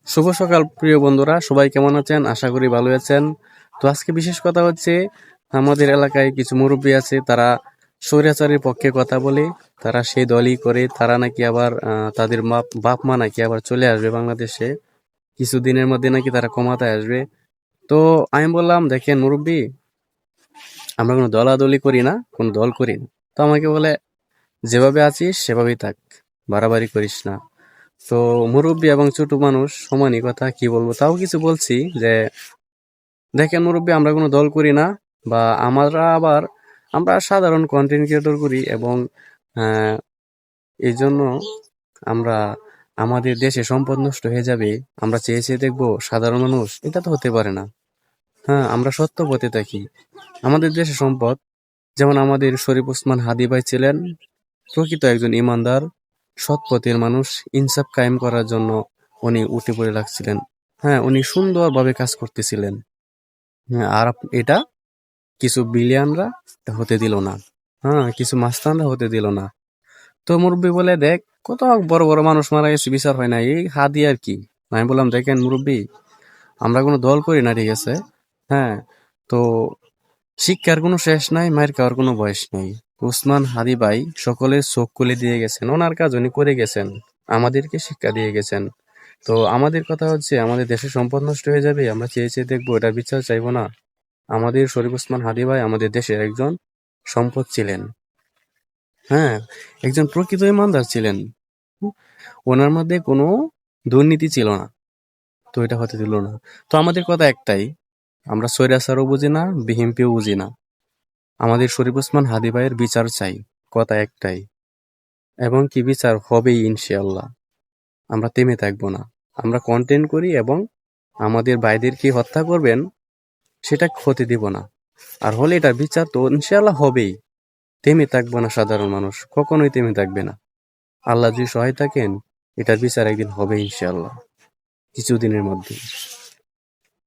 শুভ সকাল প্রিয় বন্ধুরা, সবাই কেমন আছেন? আশা করি ভালো আছেন। তো আজকে বিশেষ কথা হচ্ছে, আমাদের এলাকায় কিছু মুরব্বী আছে, তারা স্বৈরাচারের পক্ষে কথা বলে, তারা সেই দলই করে, তারা নাকি আবার তাদের বাপ মা নাকি আবার চলে আসবে বাংলাদেশে, কিছুদিনের মধ্যে নাকি তারা ক্ষমতায় আসবে। তো আমি বললাম, দেখেন মুরব্বী, আমরা কোনো দলাদলি করি না, কোনো দল করি না। তো আমাকে বলে, যেভাবে আছিস সেভাবেই থাক, বাড়াবাড়ি করিস না। তো মুরব্বী এবং ছোট মানুষ সমানই, কথা কি বলবো, তাও কিছু বলছি যে, দেখেন মুরব্বী, আমরা কোনো দল করি না, বা আমরা সাধারণ কন্টেন্ট ক্রিয়েটর করি, এবং আহ, এই জন্য আমরা আমাদের দেশে সম্পদ নষ্ট হয়ে যাবে, আমরা চেয়ে চেয়ে দেখবো সাধারণ মানুষ, এটা তো হতে পারে না। হ্যাঁ, আমরা সত্য পথে থাকি। আমাদের দেশে সম্পদ, যেমন আমাদের শরীফ ওসমান হাদি ভাই ছিলেন প্রকৃত একজন ইমানদার, সৎ পথের মানুষ। ইনসাফ কায়েম করার জন্য উনি উঠে পড়ে লাগছিলেন। হ্যাঁ, উনি সুন্দরভাবে কাজ করতেছিলেন। হ্যাঁ, আর এটা কিছু বিলিয়ানরা হতে দিল না। হ্যাঁ, কিছু মাস্তানরা হতে দিল না। তো মুরব্বী বলে, দেখ, কত বড় বড় মানুষ মারা গেছে, বিচার হয় না, এই হাদি আর কি। আমি বললাম, দেখেন মুরব্বী, আমরা কোনো দল করি না, ঠিক আছে? হ্যাঁ, তো শিক্ষার কোনো শেষ নাই, মায়ের খাওয়ার কোনো বয়স নেই। উসমান হাদি ভাই সকলের চোখ খুলে দিয়ে গেছেন, ওনার কাজ উনি করে গেছেন, আমাদেরকে শিক্ষা দিয়ে গেছেন। তো আমাদের কথা হচ্ছে, আমাদের দেশের সম্পদ নষ্ট হয়ে যাবে, আমরা চেয়ে চেয়ে দেখবো, এটার বিচার চাইবো না। আমাদের শরীফ ওসমান হাদি ভাই আমাদের দেশের একজন সম্পদ ছিলেন। হ্যাঁ, একজন প্রকৃত ইমানদার ছিলেন। হুম, ওনার মধ্যে কোনো দুর্নীতি ছিল না। তো এটা হতে দিল না। তো আমাদের কথা একটাই, আমরা স্বৈরাচারও বুঝি না, বিএনপিও বুঝি না। আমাদের শরীফ ওসমান হাদি ভাইয়ের বিচার চাই, কথা একটাই, এবং কি বিচার হবেই ইনশাআল্লাহ। আমরা থেমে থাকবো না। আমরা কন্টেন্ট করি, এবং আমাদের ভাইদেরকে হত্যা করবেন সেটা হতে দিব না। আর হলে এটার বিচার তো ইনশাআল্লাহ হবেই। থেমে থাকবো না, সাধারণ মানুষ কখনোই থেমে থাকবে না। আল্লাহ যদি সহায় থাকেন, এটার বিচার একদিন হবে ইনশাআল্লাহ, কিছুদিনের মধ্যে।